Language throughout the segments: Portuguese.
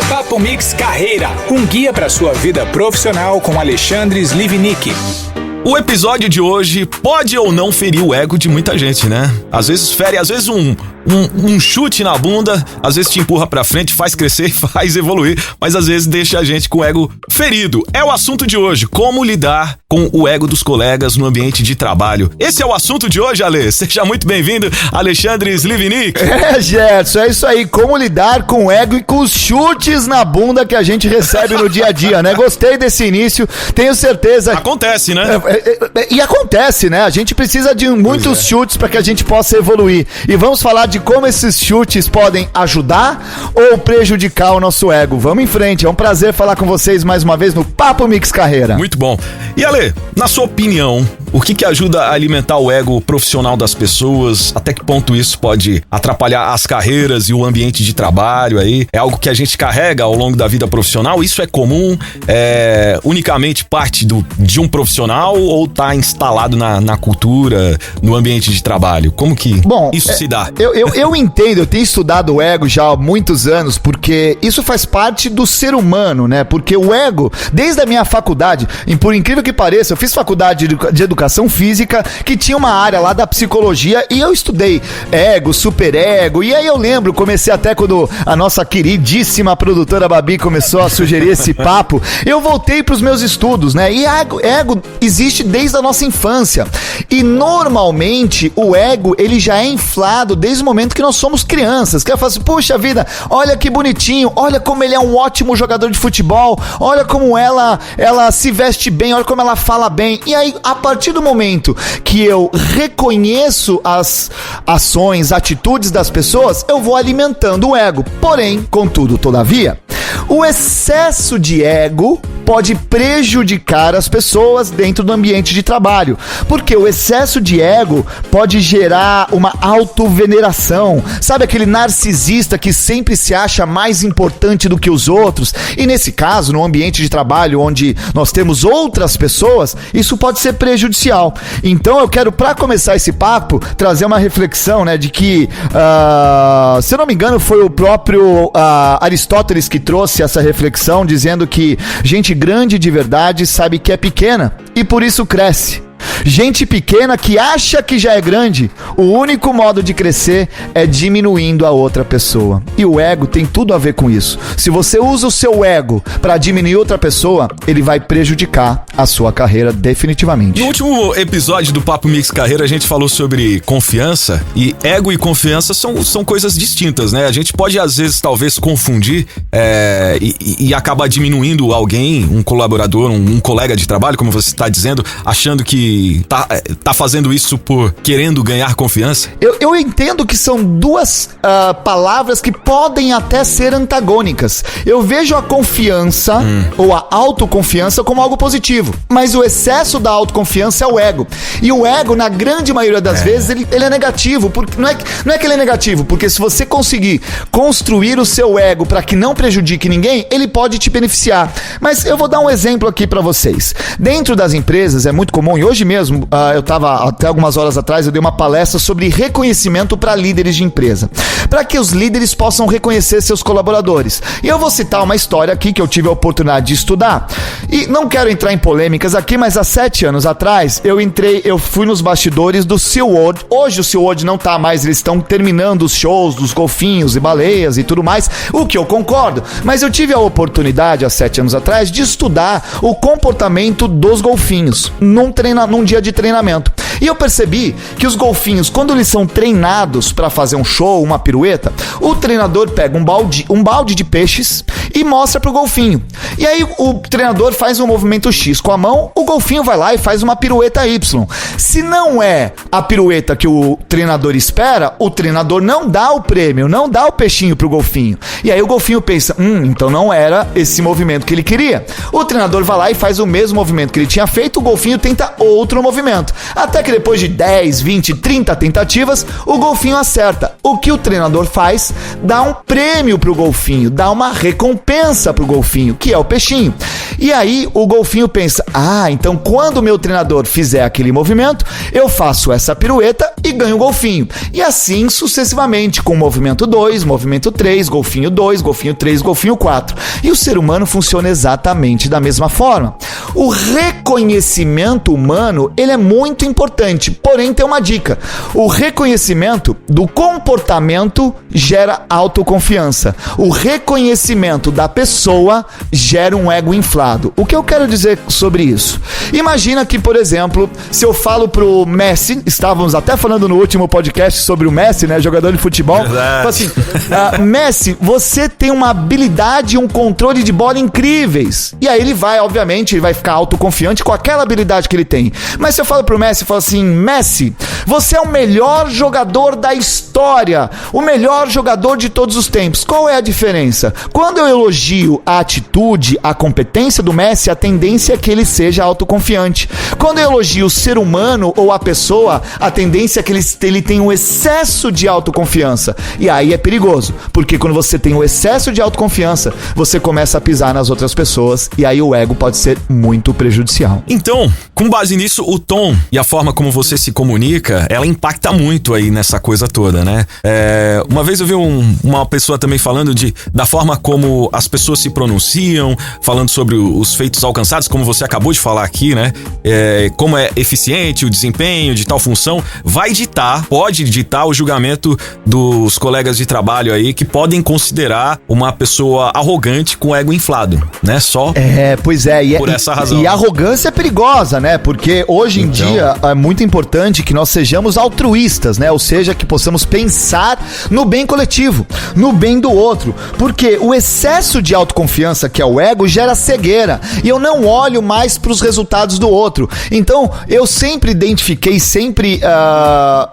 Papo Mix Carreira, um guia para sua vida profissional com Alexandre Slivnik. O episódio de hoje pode ou não ferir o ego de muita gente, né? Às vezes fere, às vezes um chute na bunda, às vezes te empurra pra frente, faz crescer, faz evoluir, mas às vezes deixa a gente com o ego ferido. É o assunto de hoje, como lidar com o ego dos colegas no ambiente de trabalho. Esse é o assunto de hoje, Ale. Seja muito bem-vindo, Alexandre Slivnik. Gerson, é isso aí, como lidar com o ego e com os chutes na bunda que a gente recebe no dia a dia, né? Gostei desse início, tenho certeza... Acontece, né? E acontece, né? A gente precisa de muitos chutes para que a gente possa evoluir. E vamos falar de como esses chutes podem ajudar ou prejudicar o nosso ego. Vamos em frente, é um prazer falar com vocês mais uma vez no Papo Mix Carreira. Muito bom. E Ale, na sua opinião, o que ajuda a alimentar o ego profissional das pessoas? Até que ponto isso pode atrapalhar as carreiras e o ambiente de trabalho aí? É algo que a gente carrega ao longo da vida profissional? Isso é comum? É unicamente parte de um profissional ou tá instalado na cultura, no ambiente de trabalho? Como que isso se dá? Eu entendo, eu tenho estudado o ego já há muitos anos, porque isso faz parte do ser humano, né? Porque o ego, desde a minha faculdade, e por incrível que pareça, eu fiz faculdade de educação física, que tinha uma área lá da psicologia, e eu estudei ego, superego, e aí eu lembro, comecei até quando a nossa queridíssima produtora Babi começou a sugerir esse papo, eu voltei pros meus estudos, né? E ego existe desde a nossa infância, e normalmente o ego, ele já é inflado desde o momento que nós somos crianças, que eu falo assim, puxa vida, olha que bonitinho, olha como ele é um ótimo jogador de futebol, olha como ela se veste bem, olha como ela fala bem. E aí, a partir do momento que eu reconheço as ações, atitudes das pessoas, eu vou alimentando o ego. Porém, contudo, todavia, o excesso de ego pode prejudicar as pessoas dentro do ambiente de trabalho, porque o excesso de ego pode gerar uma autoveneração, sabe aquele narcisista que sempre se acha mais importante do que os outros, e nesse caso, no ambiente de trabalho onde nós temos outras pessoas, isso pode ser prejudicial. Então eu quero, para começar esse papo, trazer uma reflexão, né, de que, se eu não me engano, foi o próprio Aristóteles que trouxe essa reflexão, dizendo que gente grande de verdade sabe que é pequena e por isso cresce. Gente pequena que acha que já é grande, o único modo de crescer é diminuindo a outra pessoa. E o ego tem tudo a ver com isso. Se você usa o seu ego para diminuir outra pessoa, ele vai prejudicar a sua carreira definitivamente. No último episódio do Papo Mix Carreira, a gente falou sobre confiança, e ego e confiança são coisas distintas, né? A gente pode, às vezes, talvez confundir e acabar diminuindo alguém, um colaborador, um colega de trabalho, como você está dizendo, achando que tá fazendo isso por querendo ganhar confiança? Eu entendo que são duas palavras que podem até ser antagônicas. Eu vejo a confiança ou a autoconfiança como algo positivo, mas o excesso da autoconfiança é o ego. E o ego, na grande maioria das vezes, ele é negativo. Porque não é que ele é negativo, porque se você conseguir construir o seu ego para que não prejudique ninguém, ele pode te beneficiar. Mas eu vou dar um exemplo aqui para vocês. Dentro das empresas é muito comum, e hoje mesmo, eu estava até algumas horas atrás, eu dei uma palestra sobre reconhecimento para líderes de empresa, para que os líderes possam reconhecer seus colaboradores. E eu vou citar uma história aqui que eu tive a oportunidade de estudar, e não quero entrar em polêmicas aqui, mas há 7 anos atrás, eu fui nos bastidores do SeaWorld. Hoje o SeaWorld não tá mais, eles estão terminando os shows dos golfinhos e baleias e tudo mais, o que eu concordo, mas eu tive a oportunidade há 7 anos atrás de estudar o comportamento dos golfinhos num dia de treinamento. E eu percebi que os golfinhos, quando eles são treinados para fazer um show, uma pirueta, o treinador pega um balde de peixes e mostra pro golfinho. E aí o treinador faz um movimento X com a mão, o golfinho vai lá e faz uma pirueta Y. Se não é a pirueta que o treinador espera, o treinador não dá o prêmio, não dá o peixinho pro golfinho. E aí o golfinho pensa, então não era esse movimento que ele queria. O treinador vai lá e faz o mesmo movimento que ele tinha feito, o golfinho tenta outro movimento. Até que depois de 10, 20, 30 tentativas, o golfinho acerta. O que o treinador faz? Dá um prêmio pro golfinho, dá uma recompensa pro golfinho, que é o peixinho. E aí o golfinho pensa, então quando o meu treinador fizer aquele movimento, eu faço essa pirueta e ganho o golfinho. E assim sucessivamente, com o movimento 2, movimento 3, golfinho 2, golfinho 3, golfinho 4. E o ser humano funciona exatamente da mesma forma. O reconhecimento humano, ele é muito importante, porém tem uma dica. O reconhecimento do comportamento gera autoconfiança. O reconhecimento da pessoa gera um ego inflado. O que eu quero dizer sobre isso? Imagina que, por exemplo, se eu falo pro Messi, estávamos até falando no último podcast sobre o Messi, né, jogador de futebol, assim, Messi, você tem uma habilidade e um controle de bola incríveis. E aí ele vai, obviamente, ele vai ficar autoconfiante com aquela habilidade que ele tem. Mas se eu falo pro Messi, eu falo assim, Messi, você é o melhor jogador da história, o melhor jogador de todos os tempos. Qual é a diferença? Quando eu elogio a atitude, a competência do Messi, a tendência é que ele seja autoconfiante. Quando eu elogio o ser humano ou a pessoa, a tendência é que ele tenha um excesso de autoconfiança. E aí é perigoso, porque quando você tem um excesso de autoconfiança, você começa a pisar nas outras pessoas e aí o ego pode ser muito prejudicial. Então, com base nisso, o tom e a forma como você se comunica, ela impacta muito aí nessa coisa toda, né? Uma vez eu vi uma pessoa também falando da forma como as pessoas se pronunciam, falando sobre os feitos alcançados, como você acabou de falar aqui, né? Como é eficiente o desempenho de tal função, pode ditar o julgamento dos colegas de trabalho aí que podem considerar uma pessoa arrogante com ego inflado, né? Pois é. Por essa razão. E a arrogância é perigosa, né? Porque hoje em dia é muito importante que nós sejamos altruístas, né? Ou seja, que possamos pensar no bem coletivo, no bem do outro. Porque o excesso de autoconfiança, que é o ego, gera cegueira. E eu não olho mais para os resultados do outro. Então, eu sempre identifiquei, sempre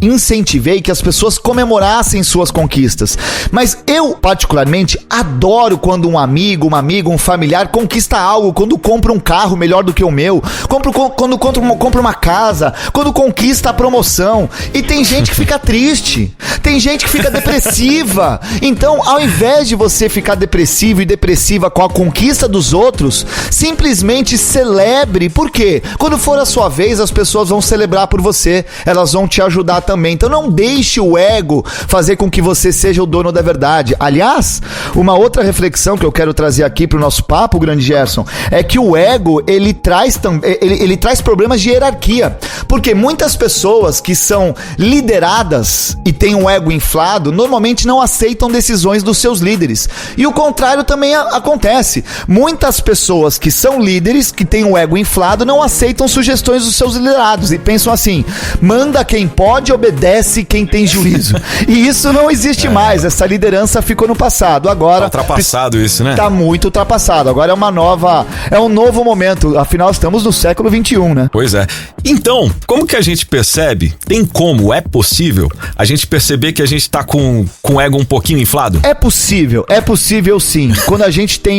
incentivei que as pessoas comemorassem suas conquistas. Mas eu, particularmente, adoro quando um amigo, um familiar conquista algo, quando compra um carro melhor do que o meu, quando compra uma casa, quando conquista a promoção. E tem gente que fica triste, tem gente que fica depressiva. Então, ao invés de você ficar depressivo e depressiva com a conquista dos outros, simplesmente celebre. Por quê? Quando for a sua vez, as pessoas vão celebrar por você, elas vão te ajudar também. Então não deixe o ego fazer com que você seja o dono da verdade. Aliás, uma outra reflexão que eu quero trazer aqui pro nosso papo, grande Gerson, é que o ego, ele traz problemas de hierarquia. Porque muitas pessoas que são lideradas e têm um ego inflado, normalmente não aceitam decisões dos seus líderes. E o contrário também acontece. Muitas pessoas que são líderes, que têm um ego inflado, não aceitam sugestões dos seus liderados e pensam assim, manda quem pode, obedece quem tem juízo. E isso não existe mais, essa liderança ficou no passado. Agora... Tá ultrapassado isso, né? Tá muito ultrapassado. Agora é um novo momento, afinal estamos no século XXI, né? Pois é. Então, como que a gente percebe, é possível a gente perceber que a gente tá com o ego um pouquinho inflado? É possível sim. Quando a gente tem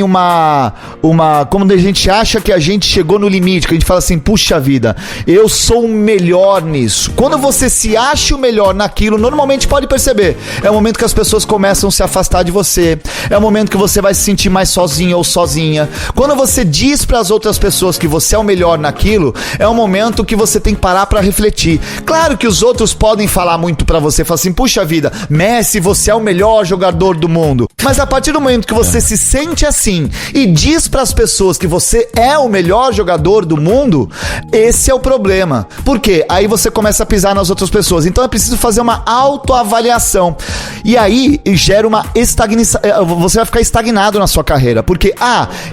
quando a gente acha que a gente chegou no limite, que a gente fala assim, puxa vida, eu sou o melhor nisso. Quando você se acha o melhor naquilo, normalmente pode perceber, é o momento que as pessoas começam a se afastar de você, é o momento que você vai se sentir mais sozinho ou sozinha. Quando você diz para as outras pessoas que você é o melhor naquilo, é um momento que você tem que parar para refletir. Claro que os outros podem falar muito para você, falar assim, puxa vida, Messi, você é o melhor jogador do mundo. Mas a partir do momento que você se sente assim e diz para as pessoas que você é o melhor jogador do mundo, esse é o problema. Por quê? Aí você começa a pisar nas outras pessoas. Então é preciso fazer uma autoavaliação. E aí gera uma estagnação. Você vai ficar estagnado na sua carreira. Porque,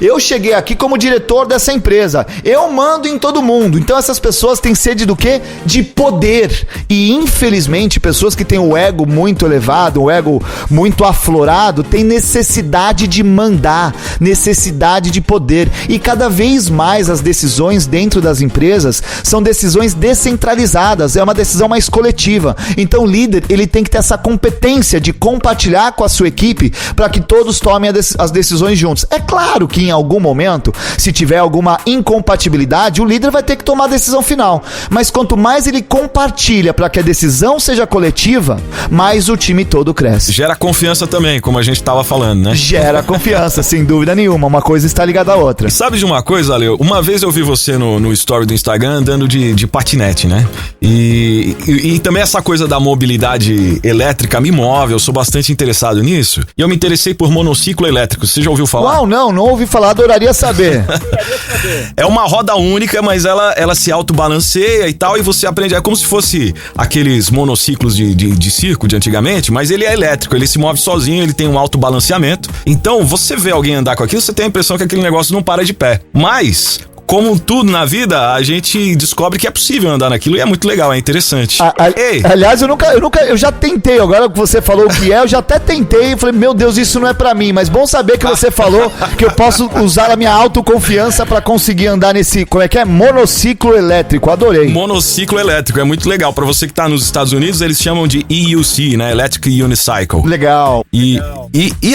eu cheguei aqui como diretor dessa empresa. Eu mando em todo mundo. Então essas pessoas têm sede do quê? De poder. E infelizmente, pessoas que têm o ego muito elevado, o ego muito aflorado, têm necessidade de mandar, necessidade de poder. E cada vez mais as decisões dentro das empresas são decisões descentralizadas, é uma decisão mais coletiva. Então o líder, ele tem que ter essa competência de compartilhar com a sua equipe para que todos tomem as decisões juntos. É claro que em algum momento, se tiver algum alguma incompatibilidade, o líder vai ter que tomar a decisão final. Mas quanto mais ele compartilha para que a decisão seja coletiva, mais o time todo cresce. Gera confiança também, como a gente estava falando, né? Gera confiança, sem dúvida nenhuma. Uma coisa está ligada à outra. E sabe de uma coisa, Ale? Uma vez eu vi você no story do Instagram andando de patinete, né? E também essa coisa da mobilidade elétrica me move, eu sou bastante interessado nisso. E eu me interessei por monociclo elétrico. Você já ouviu falar? Uau, não ouvi falar, adoraria saber. É uma roda única, mas ela se autobalanceia e tal, e você aprende. É como se fosse aqueles monociclos de circo de antigamente, mas ele é elétrico, ele se move sozinho, ele tem um autobalanceamento. Então, você vê alguém andar com aquilo, você tem a impressão que aquele negócio não para de pé. Mas, como tudo na vida, a gente descobre que é possível andar naquilo e é muito legal, é interessante. Aliás, eu já tentei, agora que você falou o que é, eu já até tentei e falei, meu Deus, isso não é pra mim, mas bom saber que você falou que eu posso usar a minha autoconfiança pra conseguir andar nesse, como é que é? Monociclo elétrico, adorei. Monociclo elétrico, é muito legal. Pra você que tá nos Estados Unidos, eles chamam de EUC, né? Electric Unicycle. Legal. E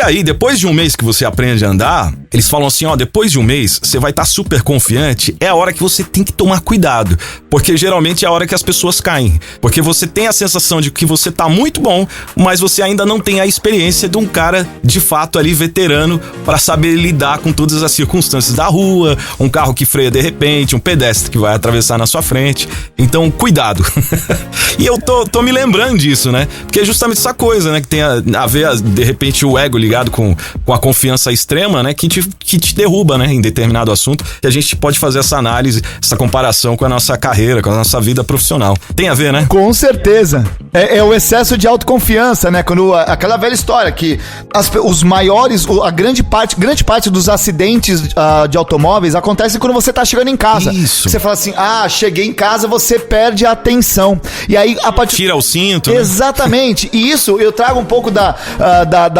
aí, depois de um mês que você aprende a andar, eles falam assim, ó, depois de um mês, você vai estar super confiante, é a hora que você tem que tomar cuidado, porque geralmente é a hora que as pessoas caem, porque você tem a sensação de que você tá muito bom, mas você ainda não tem a experiência de um cara de fato ali veterano para saber lidar com todas as circunstâncias da rua, um carro que freia de repente, um pedestre que vai atravessar na sua frente, então cuidado. E eu tô me lembrando disso, né, porque é justamente essa coisa, né, que tem a ver de repente o ego ligado com a confiança extrema, né, que te derruba, né, em determinado assunto, e a gente pode fazer essa análise, essa comparação com a nossa carreira, com a nossa vida profissional. Tem a ver, né? Com certeza. É o excesso de autoconfiança, né? Quando aquela velha história que os maiores, a grande parte dos acidentes de automóveis acontecem quando você tá chegando em casa. Isso. Você fala assim, cheguei em casa, você perde a atenção. E aí, tira o cinto. Exatamente. Né? E isso eu trago um pouco da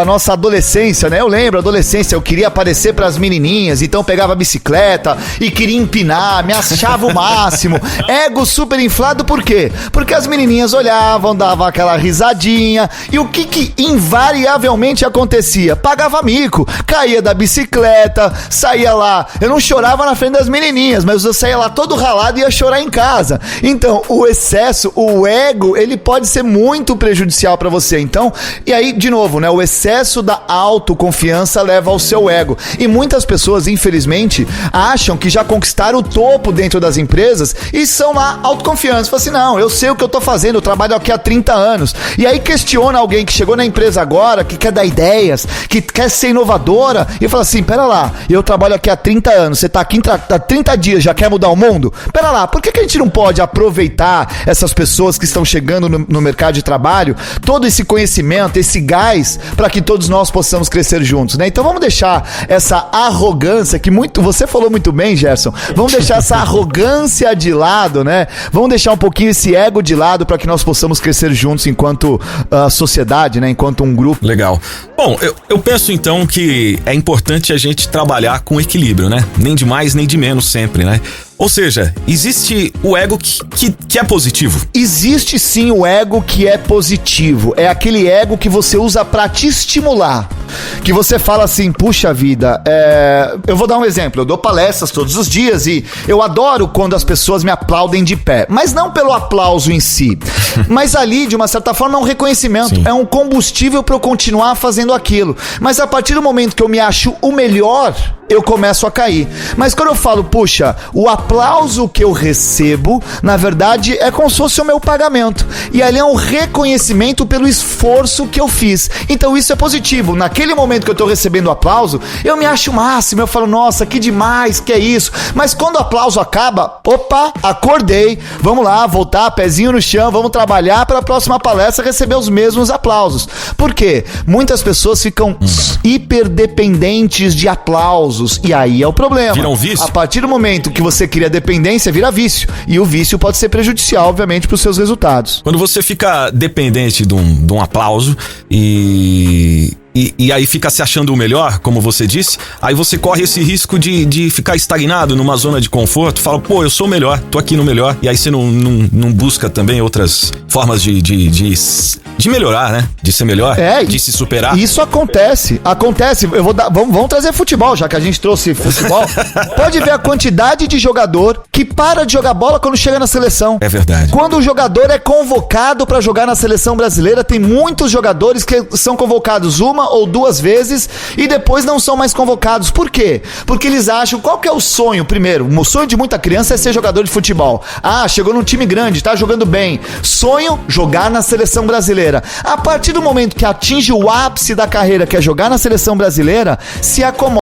nossa adolescência, né? Eu lembro, adolescência, eu queria aparecer pras menininhas, então eu pegava a bicicleta e queria empinar, me achava o máximo. Ego super inflado, por quê? Porque as menininhas olhavam, davam aquela risadinha, e o que invariavelmente acontecia? Pagava mico, caía da bicicleta, saía lá. Eu não chorava na frente das menininhas, mas eu saía lá todo ralado e ia chorar em casa. Então, o excesso, o ego, ele pode ser muito prejudicial pra você. Então, e aí, de novo, né? O excesso da autoconfiança leva ao seu ego. E muitas pessoas, infelizmente, acham que já conquistaram o topo dentro das empresas e são lá autoconfiantes. Falam assim, não, eu sei o que eu tô fazendo, eu trabalho aqui há 30 anos. E aí questiona alguém que chegou na empresa agora, que quer dar ideias, que quer ser inovadora, e fala assim, pera lá, eu trabalho aqui há 30 anos, você tá aqui há 30 dias, já quer mudar o mundo? Pera lá, por que a gente não pode aproveitar essas pessoas que estão chegando no mercado de trabalho, todo esse conhecimento, esse gás, para que todos nós possamos crescer juntos, né? Então vamos deixar essa arrogância, que você falou muito bem, Gerson, vamos deixar essa arrogância de lado, né? Vamos deixar um pouquinho esse ego de lado para que nós possamos crescer juntos enquanto sociedade, né? Enquanto um grupo. Legal. Bom, eu penso então que é importante a gente trabalhar com equilíbrio, né? Nem de mais, nem de menos sempre, né? Ou seja, existe o ego que é positivo? Existe sim o ego que é positivo. É aquele ego que você usa pra te estimular. Que você fala assim, puxa vida, eu vou dar um exemplo. Eu dou palestras todos os dias e eu adoro quando as pessoas me aplaudem de pé. Mas não pelo aplauso em si. Mas ali, de uma certa forma, é um reconhecimento. Sim. É um combustível pra eu continuar fazendo aquilo. Mas a partir do momento que eu me acho o melhor, eu começo a cair. Mas quando eu falo, puxa, o aplauso que eu recebo, na verdade, é como se fosse o meu pagamento. E ali é um reconhecimento pelo esforço que eu fiz. Então isso é positivo. Naquele momento que eu tô recebendo o aplauso, eu me acho o máximo. Eu falo, nossa, que demais, que é isso. Mas quando o aplauso acaba, opa, acordei. Vamos lá, voltar, pezinho no chão, vamos trabalhar para a próxima palestra receber os mesmos aplausos. Por quê? Muitas pessoas ficam hiperdependentes de aplausos. E aí é o problema. Vira um vício. A partir do momento que você cria dependência, vira vício. E o vício pode ser prejudicial, obviamente, para os seus resultados. Quando você fica dependente de um aplauso e e aí fica se achando o melhor, como você disse, aí você corre esse risco de ficar estagnado numa zona de conforto, fala, pô, eu sou o melhor, tô aqui no melhor, e aí você não busca também outras formas de melhorar, né? De ser melhor, de se superar. Isso acontece. Vamos trazer futebol, já que a gente trouxe futebol. Pode ver a quantidade de jogador que para de jogar bola quando chega na seleção. É verdade. Quando o jogador é convocado pra jogar na seleção brasileira, tem muitos jogadores que são convocados uma ou duas vezes e depois não são mais convocados. Por quê? Porque eles acham, qual que é o sonho? Primeiro, o sonho de muita criança é ser jogador de futebol. Ah, chegou num time grande, tá jogando bem. Sonho, jogar na seleção brasileira. A partir do momento que atinge o ápice da carreira, que é jogar na seleção brasileira, se acomoda